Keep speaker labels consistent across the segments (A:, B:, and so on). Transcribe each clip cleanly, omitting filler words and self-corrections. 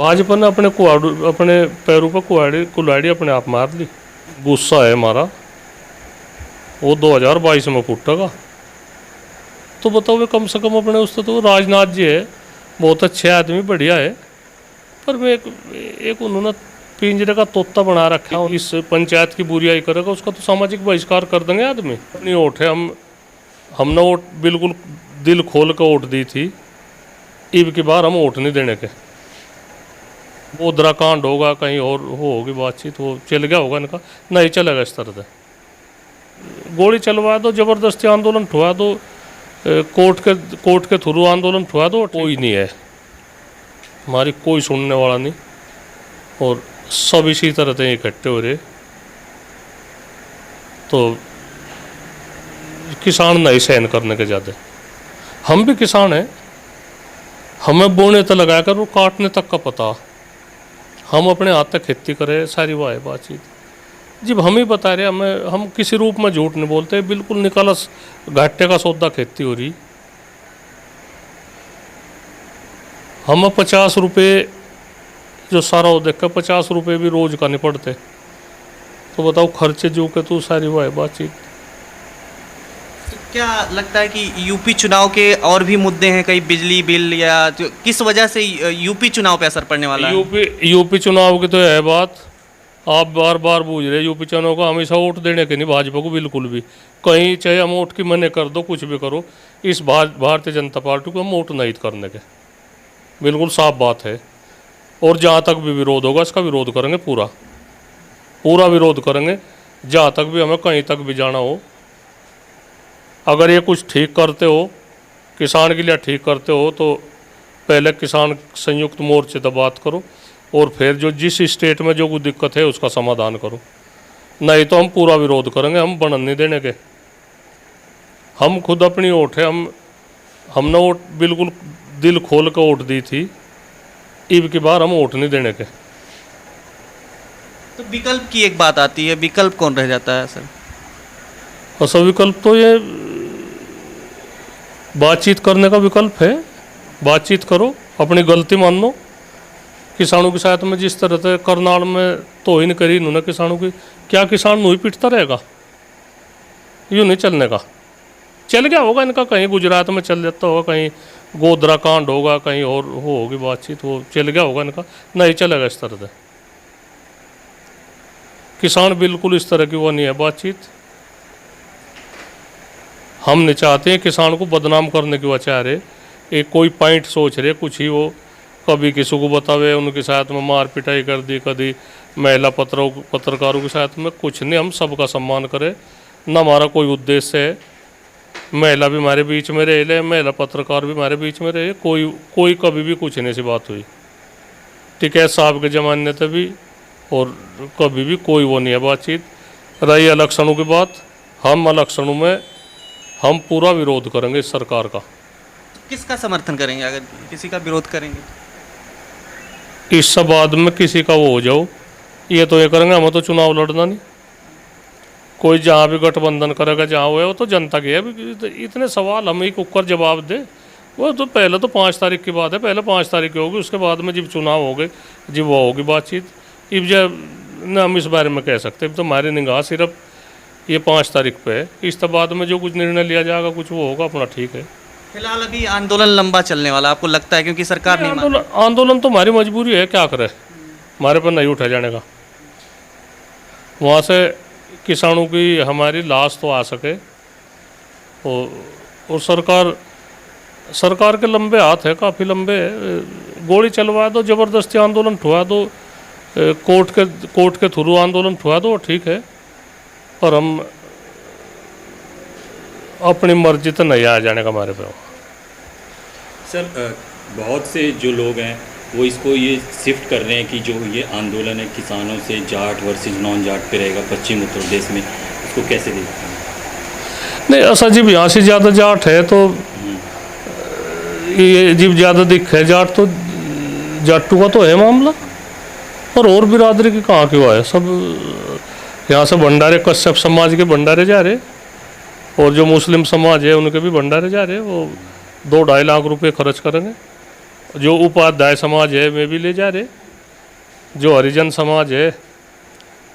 A: भाजपा ने अपने पैरों पर कुल्हाड़ी अपने आप मार ली। गुस्सा है हमारा, वो 2022 में फूटेगा। तो बताओ वे कम से कम अपने उससे तो राजनाथ जी है, बहुत अच्छे आदमी, बढ़िया है, पर मैं एक उन्होंने पिंजरे का तोता बना रखा है। इस पंचायत की बुराई करेगा उसका तो सामाजिक बहिष्कार कर देंगे आदमी। अपनी वोट है, हमने वोट बिल्कुल दिल खोल कर वोट दी थी। ईब की बार हम वोट नहीं देने के। वो उत्तराखंड होगा, कहीं और होगी बातचीत, वो चल गया होगा इनका, नहीं चलेगा इस तरह से। गोली चलवा दो, जबरदस्ती आंदोलन ठुआ दो, कोर्ट के थ्रू आंदोलन ठुआ दो, कोई नहीं है हमारी, कोई सुनने वाला नहीं। और सब इसी तरह से इकट्ठे हो रहे, तो किसान नहीं सहन करने के ज़्यादा। हम भी किसान हैं, हमें बोने तक लगा कर वो काटने तक का पता। हम अपने हाथ तक खेती करें, सारी वाह बातचीत जब हम ही बता रहे, हम किसी रूप में झूठ नहीं बोलते, बिल्कुल निकालस घाटे का सौदा खेती हो रही। हमें 50 रुपये जो सारा हो देखकर 50 रुपये भी रोज का नहीं पड़ते, तो बताओ खर्चे जो के तो सारी वाह बातचीत।
B: क्या लगता है कि यूपी चुनाव के और भी मुद्दे हैं, कई बिजली बिल या किस वजह से यूपी चुनाव पे असर पड़ने वाला है?
A: यूपी चुनाव की तो है बात, आप बार बार पूछ रहे यूपी चुनाव का। हमेशा वोट देने के नहीं भाजपा को, बिल्कुल भी। कहीं चाहे हम वोट की मने कर दो, कुछ भी करो, इस भारतीय जनता पार्टी को हम वोट नहीं करने के, बिल्कुल साफ बात है। और जहाँ तक भी विरोध होगा इसका विरोध करेंगे, पूरा विरोध करेंगे, जहाँ तक भी हमें कहीं तक भी जाना हो। अगर ये कुछ ठीक करते हो, किसान के लिए ठीक करते हो, तो पहले किसान संयुक्त मोर्चे तक बात करो, और फिर जो जिस स्टेट में जो कोई दिक्कत है उसका समाधान करो। नहीं तो हम पूरा विरोध करेंगे, हम बनन नहीं देने के। हम खुद अपनी वोट है, हमने वोट बिल्कुल दिल खोल कर वोट दी थी। ईब की बार हम वोट नहीं देने के।
B: तो विकल्प की एक बात आती है, विकल्प कौन रह जाता है सर?
A: असल विकल्प तो ये बातचीत करने का विकल्प है। बातचीत करो, अपनी गलती मान लो। किसानों के साथ में जिस तरह से करनाल में तोहिन करी इन्होंने किसानों की, क्या किसान नू ही पिटता रहेगा? यूँ नहीं चलने का। चल गया होगा इनका, कहीं गुजरात में चल जाता होगा, कहीं गोधरा कांड होगा, कहीं और होगी बातचीत, वो चल गया होगा इनका, नहीं चलेगा इस तरह से। किसान बिल्कुल इस तरह की वो नहीं है बातचीत। हम नहीं चाहते हैं किसान को बदनाम करने की वजह रहे, एक कोई पॉइंट सोच रहे कुछ ही, वो कभी किसी को बतावे, उनके साथ में मार पिटाई कर दी, कभी महिला पत्रकारों के साथ में, कुछ नहीं। हम सबका सम्मान करें, न हमारा कोई उद्देश्य है महिला भी हमारे बीच में रह ले, महिला पत्रकार भी हमारे बीच में रहे, कोई कभी भी कुछ नहीं सी बात हुई। ठीक है, साहब के ज़माने तक भी, और कभी भी कोई वो नहीं है बातचीत। रही इलेक्शनों की बात, हम इलेक्शनों में हम पूरा विरोध करेंगे इस सरकार का।
B: किसका समर्थन करेंगे अगर किसी का विरोध करेंगे?
A: इस सब बाद में किसी का वो हो जाओ, ये तो ये करेंगे, हमें तो चुनाव लड़ना नहीं। कोई जहाँ भी गठबंधन करेगा, जहाँ हुआ वो तो जनता की है। इतने सवाल हम ही कुकर जवाब दे, वो तो पहले तो 5 तारीख की बात है, पहले 5 तारीख की होगी, उसके बाद में जब चुनाव हो गए, जब वो होगी बातचीत, अब जब न हम इस बारे में कह सकते। तो हमारी निगाह सिर्फ ये 5 तारीख पे है, इस तो बाद में जो कुछ निर्णय लिया जाएगा, कुछ वो होगा अपना, ठीक है।
B: फिलहाल अभी आंदोलन लंबा चलने वाला आपको लगता है, क्योंकि सरकार नहीं
A: आंदोलन तो हमारी मजबूरी है, क्या करे, हमारे पर नहीं उठा जाने का। वहाँ से किसानों की हमारी लाश तो आ सके, और सरकार के लंबे हाथ है, काफ़ी लंबे है। गोली चलवा दो, ज़बरदस्ती आंदोलन ठुआ दो, कोर्ट के थ्रू आंदोलन ठुआ दो, ठीक है, पर हम अपनी मर्जी तो नहीं आ जाने का हमारे पे।
C: सर, बहुत से जो लोग हैं वो इसको ये शिफ्ट कर रहे हैं कि जो ये आंदोलन है किसानों से जाट वर्सेस नॉन जाट पे रहेगा पश्चिम उत्तर प्रदेश में, इसको कैसे देखते हैं?
A: नहीं, ऐसा जब यहाँ से ज़्यादा जाट है तो ये जब ज़्यादा दिख है जाट, तो जाटू का तो है मामला, और बिरादरी की कहाँ की हुआ है। सब यहाँ से भंडारे, कश्यप समाज के भंडारे जा रहे, और जो मुस्लिम समाज है उनके भी भंडारे जा रहे, वो 2-2.5 लाख रुपए खर्च करेंगे, जो उपाध्याय समाज है में भी ले जा रहे, जो हरिजन समाज है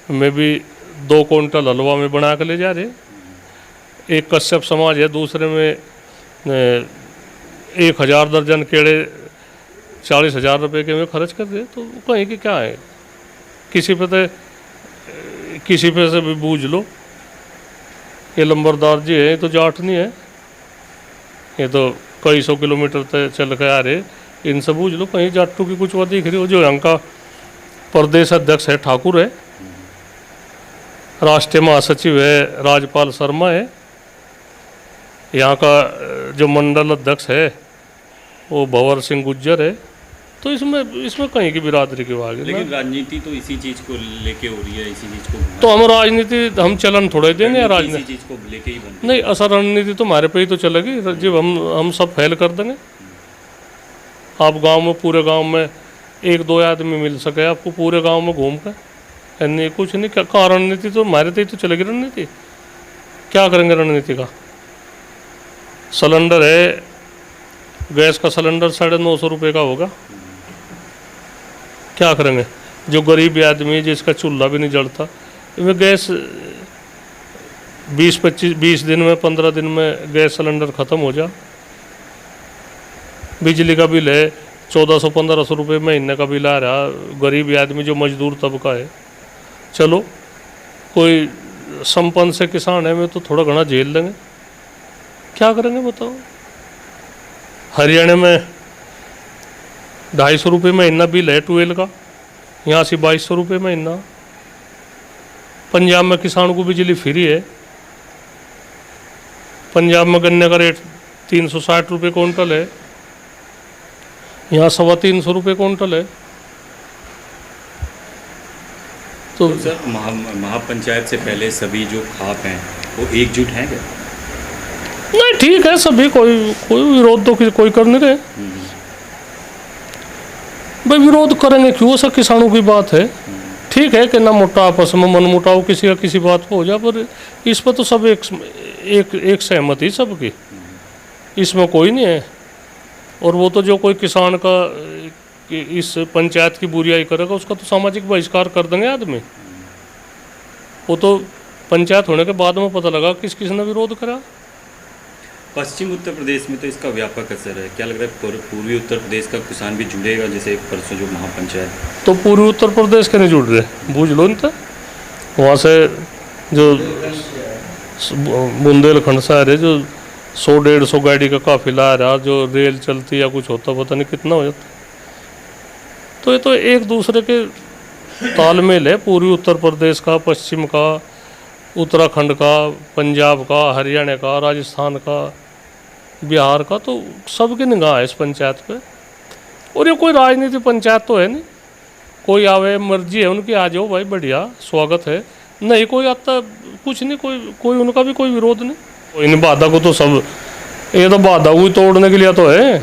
A: में भी 2 क्विंटल हलवा में बना के ले जा रहे, एक कश्यप समाज है दूसरे में 1000 दर्जन केड़े 40,000 रुपये के में खर्च कर रहे। तो कहीं कि क्या है, किसी पे से भी बूझ लो, ये लंबरदार जी है, ये तो जाट नहीं है, ये तो कई 100 किलोमीटर तक चल के आ रहे, इनसे बूझ लो कहीं जाटू की कुछ बात दिख रही हो। जो यहाँ का प्रदेश अध्यक्ष है ठाकुर है, राष्ट्रीय महासचिव है राजपाल शर्मा है, यहाँ का जो मंडल अध्यक्ष है वो भंवर सिंह गुज्जर है। तो इसमें कहीं की बिरादरी की बात है।
C: लेकिन राजनीति तो इसी चीज़ को लेके हो रही है, इसी चीज़ को
A: तो हम राजनीति हम चलन थोड़े देंगे
C: इसी
A: राजनीति,
C: चीज़ को लेके ही बनती
A: नहीं असर रणनीति तो हमारे पे ही तो चलेगी जब हम सब फैल कर देंगे। आप गांव में पूरे गांव में 1-2 आदमी मिल सके आपको पूरे गांव में घूम कर, नहीं कुछ नहीं, क्या रणनीति तो हमारे पे ही तो चलेगी। रणनीति क्या करेंगे रणनीति का? सिलेंडर है, गैस का सिलेंडर 950 रुपये का होगा, क्या करेंगे? जो गरीब आदमी जिसका चूल्हा भी नहीं जलता, इनमें गैस 20 दिन में 15 दिन में गैस सिलेंडर ख़त्म हो जा। बिजली का बिल है 1400-1500 रुपये महीने का बिल आ रहा, गरीब आदमी जो मजदूर तबका है, चलो कोई संपन्न से किसान है में तो थोड़ा घना झेल लेंगे, क्या करेंगे बताओ? हरियाणा में 250 रुपये महीना बिल है ट्वेल्व का, यहाँ से 2200 रुपये महीना। पंजाब में किसान को बिजली फ्री है, पंजाब में गन्ने का रेट 360 रुपये क्विंटल है, यहाँ 350 रुपये क्विंटल है।
C: तो सर महापंचायत से पहले सभी जो खाप हैं वो एकजुट हैं क्या?
A: नहीं ठीक है, सभी कोई विरोध तो कोई कर नहीं रहे भाई, विरोध करेंगे क्यों? सब किसानों की बात है, ठीक है कि ना मोटा आपस में मन मुटाव किसी का किसी बात पर हो जाए, पर इस पर तो सब एक सहमति सबकी, इसमें कोई नहीं है। और वो तो जो कोई किसान का इस पंचायत की बुराई करेगा उसका तो सामाजिक बहिष्कार कर देंगे आदमी। वो तो पंचायत होने के बाद में पता लगा किस किस ने विरोध करा।
C: पश्चिम उत्तर प्रदेश में तो इसका व्यापक असर है, क्या लग रहा है पूर्वी उत्तर प्रदेश का किसान भी जुड़ेगा? जैसे परसों जो महापंचायत, तो
A: पूर्वी उत्तर प्रदेश के नहीं जुड़ रहे, बूझ लो इनका। वहाँ से जो बुंदेलखंड से आ रहे, जो 100-150 गाड़ी का काफिला आ रहा, जो रेल चलती या कुछ होता पता नहीं कितना हो जाता। तो ये तो एक दूसरे के तालमेल है, पूर्वी उत्तर प्रदेश का, पश्चिम का, उत्तराखंड का, पंजाब का, हरियाणा का, राजस्थान का, बिहार का, तो सबकी निगाह है इस पंचायत पे। और ये कोई राजनीति पंचायत तो है नहीं, कोई आवे मर्जी है उनकी, आ जाओ भाई बढ़िया स्वागत है, नहीं कोई आता कुछ नहीं, कोई उनका भी कोई विरोध नहीं। कोई नहीं, बाधा को तो सब, ये तो बाधा को तोड़ने के लिए तो है,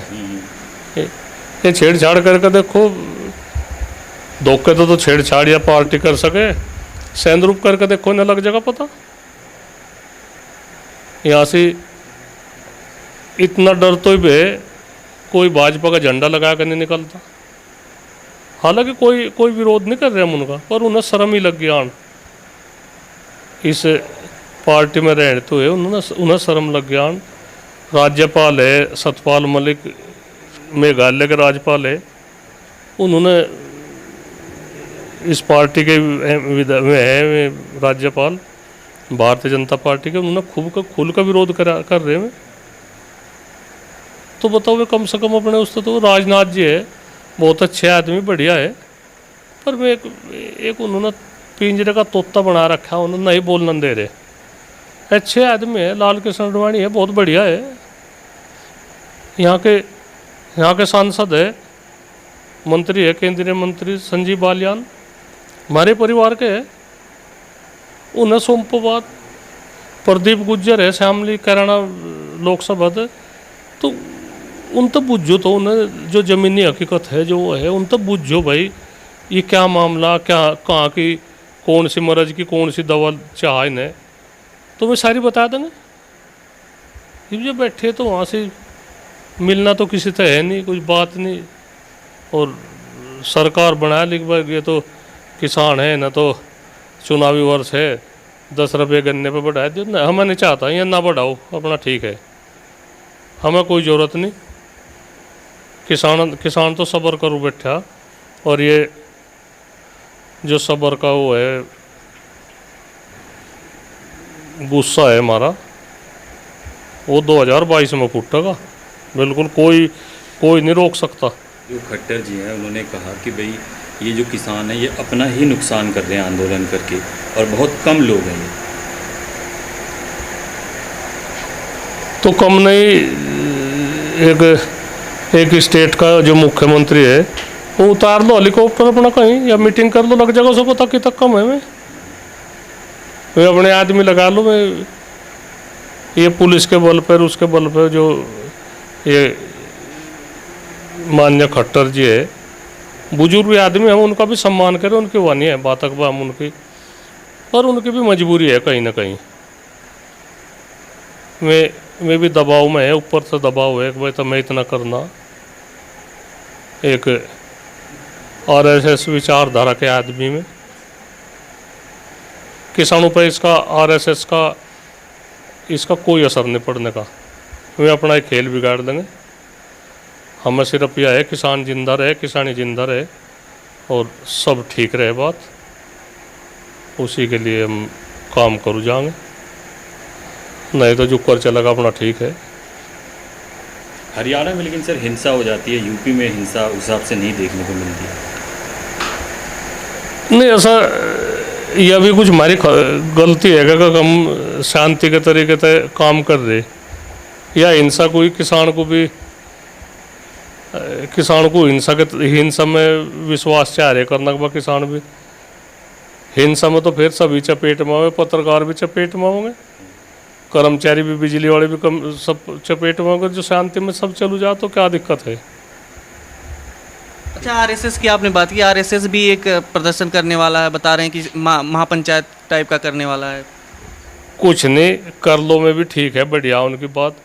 A: ये छेड़छाड़ करके देखो, धोखे तो छेड़छाड़ या पार्टी कर सके, सेंद्रूप करके देखो न लग जाएगा पता। यहाँ से इतना डर तो भी कोई भाजपा का झंडा लगा कर नहीं निकलता, हालांकि कोई विरोध नहीं कर रहे हम उनका, पर उन्हें शर्म ही लग गया इस पार्टी में रहते हुए, उन्हें शर्म लग गया। राज्यपाल है सतपाल मलिक, मेघालय के राज्यपाल है, उन्होंने इस पार्टी के में है राज्यपाल भारतीय जनता पार्टी के, उन्होंने खुल का विरोध कर रहे हैं। तो बताओ वे कम से कम अपने उससे तो राजनाथ जी है, बहुत अच्छे आदमी, बढ़िया है, पर वे एक उन्होंने पिंजरे का तोता बना रखा है, उन्होंने नहीं बोलने दे रहे। अच्छे आदमी है, लाल कृष्ण आडवाणी है, बहुत बढ़िया है, यहाँ के सांसद है, मंत्री है, केंद्रीय मंत्री संजीव बालियान हमारे परिवार के है, उन्हें सोमपुर प्रदीप गुज्जर है, श्यामली कैराना लोकसभा है। तो उन तब बुझो, तो उन्हें जो ज़मीनी हकीकत है जो है उन तब बुझो भाई, ये क्या मामला, क्या कहाँ की कौन सी मर्ज की कौन सी दवा चाह इन्हें, तो मैं सारी बता देंगे। ये जो बैठे तो वहाँ से मिलना तो किसी से है नहीं, कुछ बात नहीं, और सरकार बनाया लिख भाई ये तो किसान है ना, तो चुनावी वर्ष है, 10 रुपये गन्ने पे बढ़ा दियो ना, हमें नहीं चाहता ये ना बढ़ाओ, अपना ठीक है, हमें कोई ज़रूरत नहीं। किसान तो सब्र करो बैठा, और ये जो सब्र का वो है गुस्सा है हमारा, वो 2022 में फूटेगा, बिल्कुल कोई नहीं रोक सकता।
C: जो खट्टर जी हैं उन्होंने कहा कि भाई ये जो किसान है ये अपना ही नुकसान कर रहे हैं आंदोलन करके, और बहुत कम लोग हैं ये।
A: तो कम नहीं, एक स्टेट का जो मुख्यमंत्री है वो उतार लो हेलीकॉप्टर अपना कहीं, या मीटिंग कर लो, लग जाएगा उसको पता कि तक कम है। मैं अपने आदमी लगा लो, मैं ये पुलिस के बल पर उसके बल पर जो ये मान्य खट्टर जी है, बुजुर्ग आदमी, हम उनका भी सम्मान करें, उनकी वानी है बात अकबा हम उनकी, पर उनकी भी मजबूरी है कहीं ना कहीं। मैं भी दबाव में है, ऊपर से दबाव है कि भाई तो मैं इतना करना। एक आरएसएस विचारधारा के आदमी में किसानों पर इसका आरएसएस का इसका कोई असर नहीं पड़ने का। वे अपना एक खेल बिगाड़ देंगे। हमें सिर्फ यह है किसान जिंदा रहे, किसानी जिंदा रहे और सब ठीक रहे, बात उसी के लिए हम काम करूँ जाएंगे, नहीं तो जो कर चलेगा अपना ठीक है।
C: हरियाणा में लेकिन सर हिंसा हो जाती है, यूपी में हिंसा उस हिसाब से नहीं देखने को मिलती है।
A: नहीं, ऐसा यह भी कुछ हमारी गलती है कि हम शांति के तरीके से काम कर रहे, या हिंसा कोई किसान को हिंसा में विश्वास चाह रहे करना के, किसान भी हिंसा में तो फिर सभी चपेट में होंगे, पत्रकार भी चपेट में होंगे, कर्मचारी भी, बिजली वाले भी सब चपेट में होंगे। जो शांति में सब चलू जाए तो क्या दिक्कत है।
B: अच्छा, आरएसएस की आपने बात की, आरएसएस भी एक प्रदर्शन करने वाला है, बता रहे हैं कि महापंचायत टाइप का करने वाला है।
A: कुछ नहीं, कर लो में भी ठीक है, बढ़िया उनकी बात,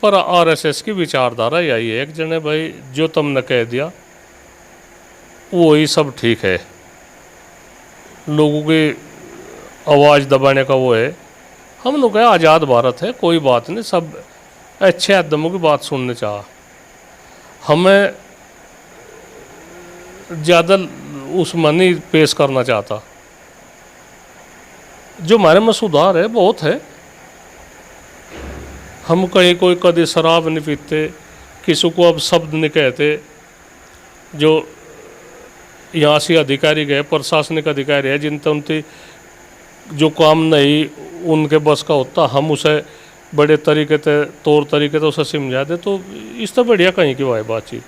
A: पर आरएसएस की विचारधारा यही है एक जने भाई जो तुमने कह दिया वही सब ठीक है। लोगों की आवाज़ दबाने का वो है। हम लोग है आज़ाद भारत है, कोई बात नहीं, सब अच्छे आदमों की बात सुनने चाह। हमें ज़्यादा उसमें नहीं पेश करना चाहता। जो हमारे में सुधार है बहुत है। हम कहीं कोई कभी शराब नहीं पीते, किसी को अब शब्द नहीं कहते। जो यहाँ से अधिकारी गए, प्रशासनिक अधिकारी है, जिन तक उनकी जो काम नहीं उनके बस का होता, हम उसे बड़े तरीके से तौर तरीके से उसे समझा दे, तो इस तरह बढ़िया कहीं की वाह बातचीत।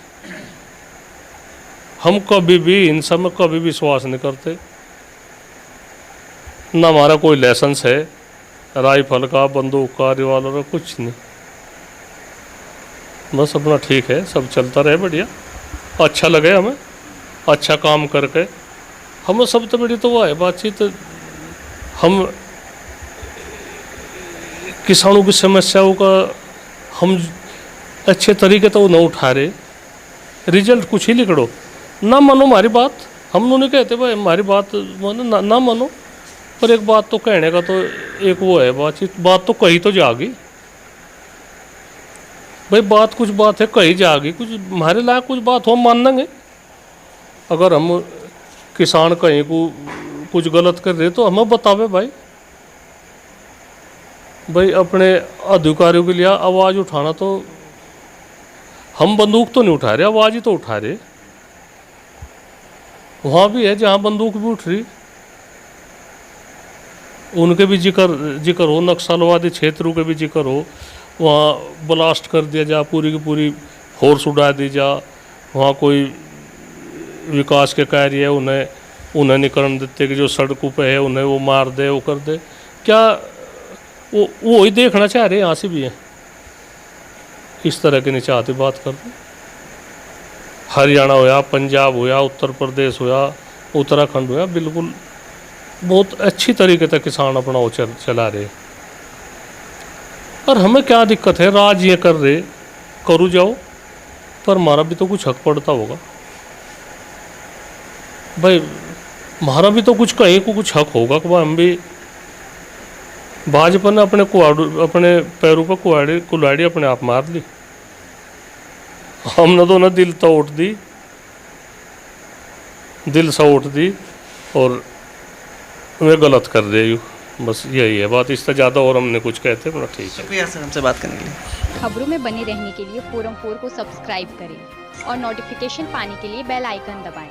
A: हम कभी भी इन सब में कभी विश्वास नहीं करते, ना हमारा कोई लाइसेंस है राइफल का, बंदूक का, रिवॉल्वर का, कुछ नहीं। बस अपना ठीक है, सब चलता रहे बढ़िया, अच्छा लगे हमें, अच्छा काम करके। हमें सबसे बड़ी तो वो है बातचीत, हम किसानों की समस्याओं का हम अच्छे तरीके तो न उठा रहे। रिजल्ट कुछ ही लिखड़ो, ना मानो हमारी बात, हम नहीं कहते भाई हमारी बात मानो ना मानो, पर एक बात तो कहने का तो एक वो है बातचीत, बात तो कही तो जागी भाई, बात कुछ बात है कही जागी, कुछ हमारे लायक कुछ बात हो मान लेंगे। अगर हम किसान कहीं को कुछ गलत कर रहे तो हमें बतावे भाई अपने अधिकारियों के लिए आवाज़ उठाना। तो हम बंदूक तो नहीं उठा रहे, आवाज़ ही तो उठा रहे। वहाँ भी है जहाँ बंदूक भी उठ रही, उनके भी जिक्र हो, नक्सलवादी क्षेत्रों के भी जिक्र हो, वहाँ ब्लास्ट कर दिया जा, पूरी की पूरी फोर्स उड़ा दी जा, वहाँ कोई विकास के कार्य है उन्हें नहीं करने देते, कि जो सड़कों पे है उन्हें वो मार दे, वो कर दे। क्या वो ही देखना चाह रहे यहाँ से भी हैं, इस तरह की नहीं चाहती बात करते। हरियाणा होया, पंजाब होया, उत्तर प्रदेश होया, उत्तराखंड होया, बिल्कुल बहुत अच्छी तरीके से किसान अपना वो चला रहे। और हमें क्या दिक्कत है, राज ये कर रहे, करू जाओ, पर हमारा भी तो कुछ हक पड़ता होगा। भाई हमारा भी तो कुछ कहीं को कुछ हक होगा कि भाई हम भी भाजपा ने अपने पैरों पर कुल्हाड़ी अपने आप मार ली। हमने तो ना दिल सा उठ दी और वे गलत कर दे यू। बस यही है बात, इससे ज़्यादा और हमने कुछ कहते अपना ठीक है।
B: शुक्रिया सर हमसे बात करने के लिए।
D: खबरों में बने रहने के लिए फोरम 4 को सब्सक्राइब करें और नोटिफिकेशन पाने के लिए बेल आइकन दबाएं।